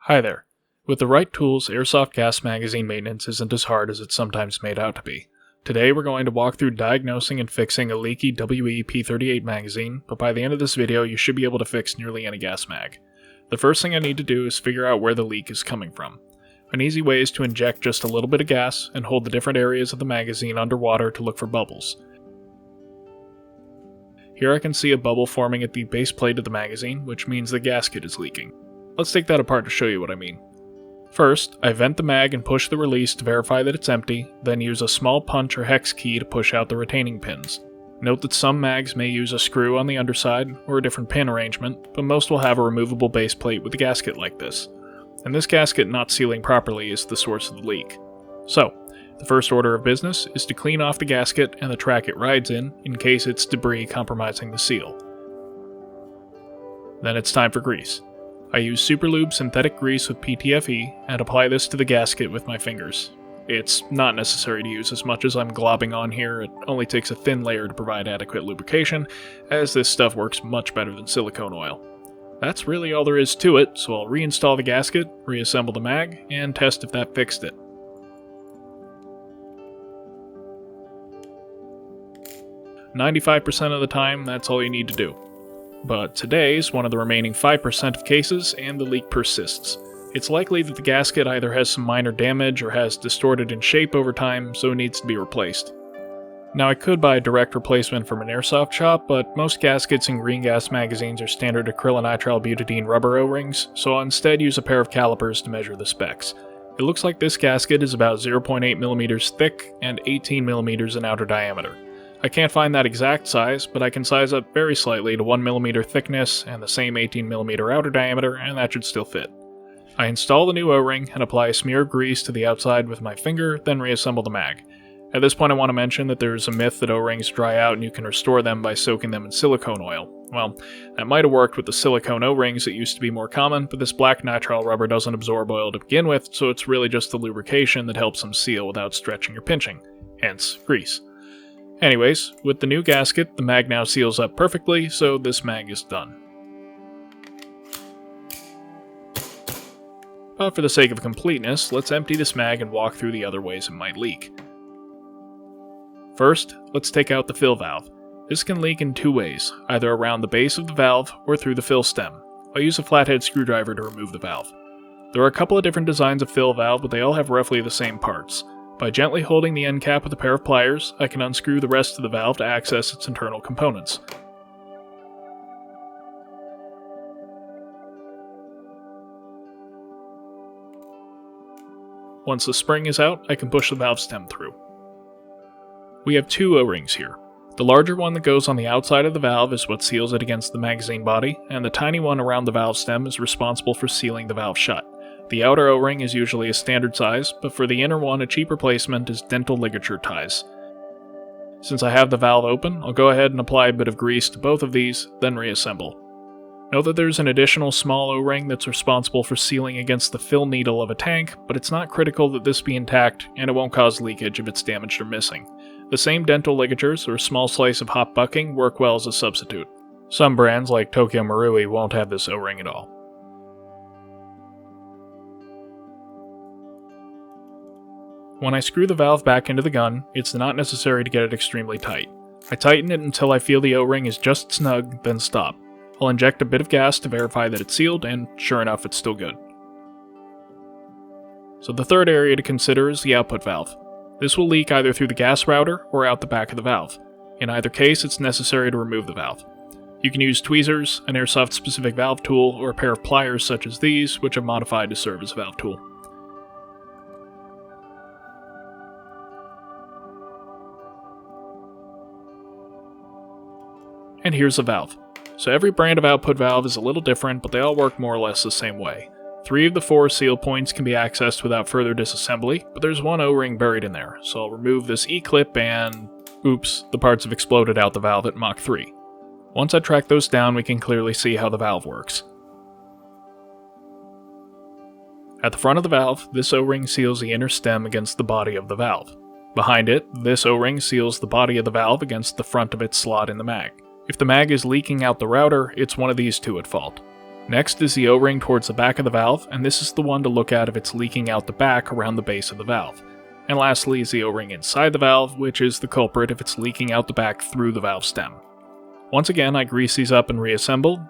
Hi there. With the right tools, airsoft gas magazine maintenance isn't as hard as it's sometimes made out to be. Today we're going to walk through diagnosing and fixing a leaky WE P38 magazine, but by the end of this video you should be able to fix nearly any gas mag. The first thing I need to do is figure out where the leak is coming from. An easy way is to inject just a little bit of gas and hold the different areas of the magazine underwater to look for bubbles. Here I can see a bubble forming at the base plate of the magazine, which means the gasket is leaking. Let's take that apart to show you what I mean. First, I vent the mag and push the release to verify that it's empty, then use a small punch or hex key to push out the retaining pins. Note that some mags may use a screw on the underside or a different pin arrangement, but most will have a removable base plate with a gasket like this. And this gasket not sealing properly is the source of the leak. So, the first order of business is to clean off the gasket and the track it rides in case it's debris compromising the seal. Then it's time for grease. I use Super Lube synthetic grease with PTFE and apply this to the gasket with my fingers. It's not necessary to use as much as I'm globbing on here, it only takes a thin layer to provide adequate lubrication, as this stuff works much better than silicone oil. That's really all there is to it, so I'll reinstall the gasket, reassemble the mag, and test if that fixed it. "95% of the time, that's all you need to do. But today's one of the remaining 5% of cases, and the leak persists. It's likely that the gasket either has some minor damage or has distorted in shape over time, so it needs to be replaced. Now I could buy a direct replacement from an airsoft shop, but most gaskets in green gas magazines are standard acrylonitrile butadiene rubber O-rings, so I'll instead use a pair of calipers to measure the specs. It looks like this gasket is about 0.8mm thick and 18mm in outer diameter. I can't find that exact size, but I can size up very slightly to 1mm thickness and the same 18mm outer diameter, and that should still fit. I install the new O-ring and apply a smear of grease to the outside with my finger, then reassemble the mag. At this point I want to mention that there's a myth that O-rings dry out and you can restore them by soaking them in silicone oil. Well, that might have worked with the silicone O-rings that used to be more common, but this black nitrile rubber doesn't absorb oil to begin with, so it's really just the lubrication that helps them seal without stretching or pinching. Hence, grease. Anyways, with the new gasket, the mag now seals up perfectly, so this mag is done. But for the sake of completeness, let's empty this mag and walk through the other ways it might leak. First, let's take out the fill valve. This can leak in two ways, either around the base of the valve or through the fill stem. I'll use a flathead screwdriver to remove the valve. There are a couple of different designs of fill valve, but they all have roughly the same parts. By gently holding the end cap with a pair of pliers, I can unscrew the rest of the valve to access its internal components. Once the spring is out, I can push the valve stem through. We have two O-rings here. The larger one that goes on the outside of the valve is what seals it against the magazine body, and the tiny one around the valve stem is responsible for sealing the valve shut. The outer O-ring is usually a standard size, but for the inner one a cheap replacement is dental ligature ties. Since I have the valve open, I'll go ahead and apply a bit of grease to both of these, then reassemble. Note that there's an additional small O-ring that's responsible for sealing against the fill needle of a tank, but it's not critical that this be intact, and it won't cause leakage if it's damaged or missing. The same dental ligatures or a small slice of hot bucking work well as a substitute. Some brands like Tokyo Marui won't have this O-ring at all. When I screw the valve back into the gun, it's not necessary to get it extremely tight. I tighten it until I feel the O-ring is just snug, then stop. I'll inject a bit of gas to verify that it's sealed, and sure enough it's still good. So the third area to consider is the output valve. This will leak either through the gas router or out the back of the valve. In either case, it's necessary to remove the valve. You can use tweezers, an airsoft specific valve tool, or a pair of pliers such as these, which I've modified to serve as a valve tool. And here's the valve. So every brand of output valve is a little different, but they all work more or less the same way. 3 of the 4 seal points can be accessed without further disassembly, but there's one O-ring buried in there, so I'll remove this E-clip and... oops, the parts have exploded out the valve at Mach 3. Once I track those down, we can clearly see how the valve works. At the front of the valve, this O-ring seals the inner stem against the body of the valve. Behind it, this O-ring seals the body of the valve against the front of its slot in the mag. If the mag is leaking out the router, it's one of these two at fault. Next is the O-ring towards the back of the valve, and this is the one to look at if it's leaking out the back around the base of the valve. And lastly is the O-ring inside the valve, which is the culprit if it's leaking out the back through the valve stem. Once again, I grease these up and reassemble,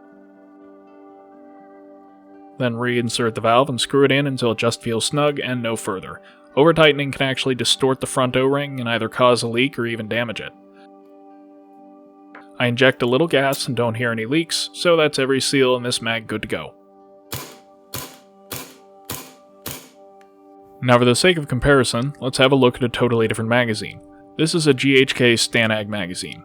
then reinsert the valve and screw it in until it just feels snug and no further. Over-tightening can actually distort the front O-ring and either cause a leak or even damage it. I inject a little gas and don't hear any leaks, so that's every seal in this mag good to go. Now for the sake of comparison, let's have a look at a totally different magazine. This is a GHK Stanag magazine.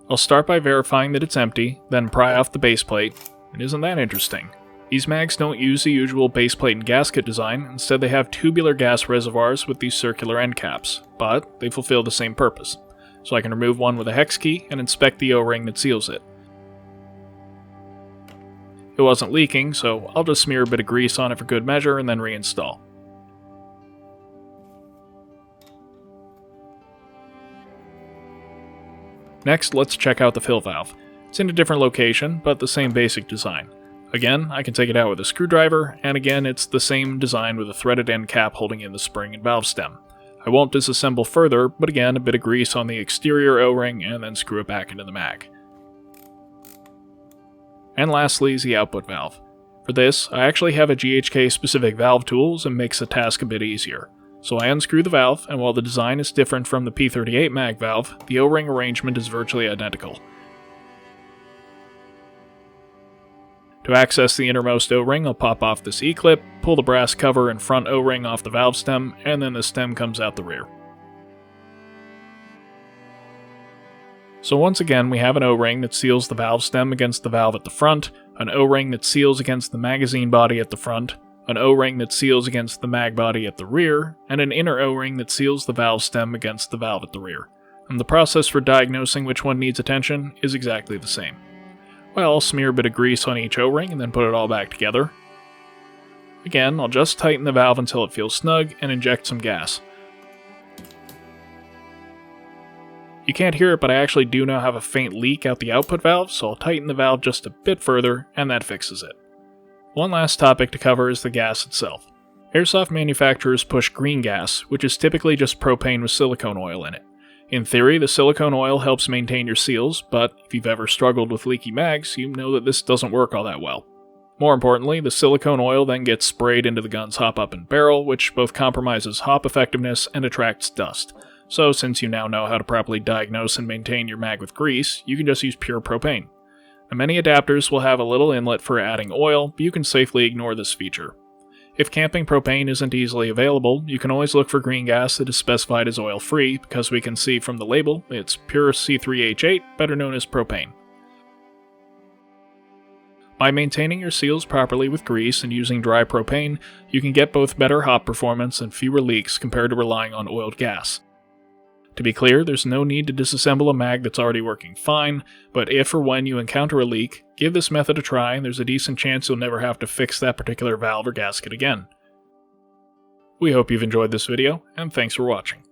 I'll start by verifying that it's empty, then pry off the base plate, and isn't that interesting? These mags don't use the usual base plate and gasket design, instead they have tubular gas reservoirs with these circular end caps, but they fulfill the same purpose. So I can remove one with a hex key and inspect the O-ring that seals it. It wasn't leaking, so I'll just smear a bit of grease on it for good measure and then reinstall. Next, let's check out the fill valve. It's in a different location, but the same basic design. Again, I can take it out with a screwdriver, and again it's the same design with a threaded end cap holding in the spring and valve stem. I won't disassemble further, but again, a bit of grease on the exterior O-ring and then screw it back into the mag. And lastly is the output valve. For this, I actually have a GHK specific valve tools and makes the task a bit easier. So I unscrew the valve, and while the design is different from the P38 mag valve, the O-ring arrangement is virtually identical. To access the innermost O-ring, I'll pop off this E-clip, pull the brass cover and front O-ring off the valve stem, and then the stem comes out the rear. So once again, we have an O-ring that seals the valve stem against the valve at the front, an O-ring that seals against the magazine body at the front, an O-ring that seals against the mag body at the rear, and an inner O-ring that seals the valve stem against the valve at the rear. And the process for diagnosing which one needs attention is exactly the same. Well, I'll smear a bit of grease on each O-ring and then put it all back together. Again, I'll just tighten the valve until it feels snug and inject some gas. You can't hear it, but I actually do now have a faint leak out the output valve, so I'll tighten the valve just a bit further, and that fixes it. One last topic to cover is the gas itself. Airsoft manufacturers push green gas, which is typically just propane with silicone oil in it. In theory, the silicone oil helps maintain your seals, but if you've ever struggled with leaky mags, you know that this doesn't work all that well. More importantly, the silicone oil then gets sprayed into the gun's hop-up and barrel, which both compromises hop effectiveness and attracts dust. So since you now know how to properly diagnose and maintain your mag with grease, you can just use pure propane. Now, many adapters will have a little inlet for adding oil, but you can safely ignore this feature. If camping propane isn't easily available, you can always look for green gas that is specified as oil-free, because we can see from the label it's pure C3H8, better known as propane. By maintaining your seals properly with grease and using dry propane, you can get both better hop performance and fewer leaks compared to relying on oiled gas. To be clear, there's no need to disassemble a mag that's already working fine, but if or when you encounter a leak, give this method a try and there's a decent chance you'll never have to fix that particular valve or gasket again. We hope you've enjoyed this video, and thanks for watching.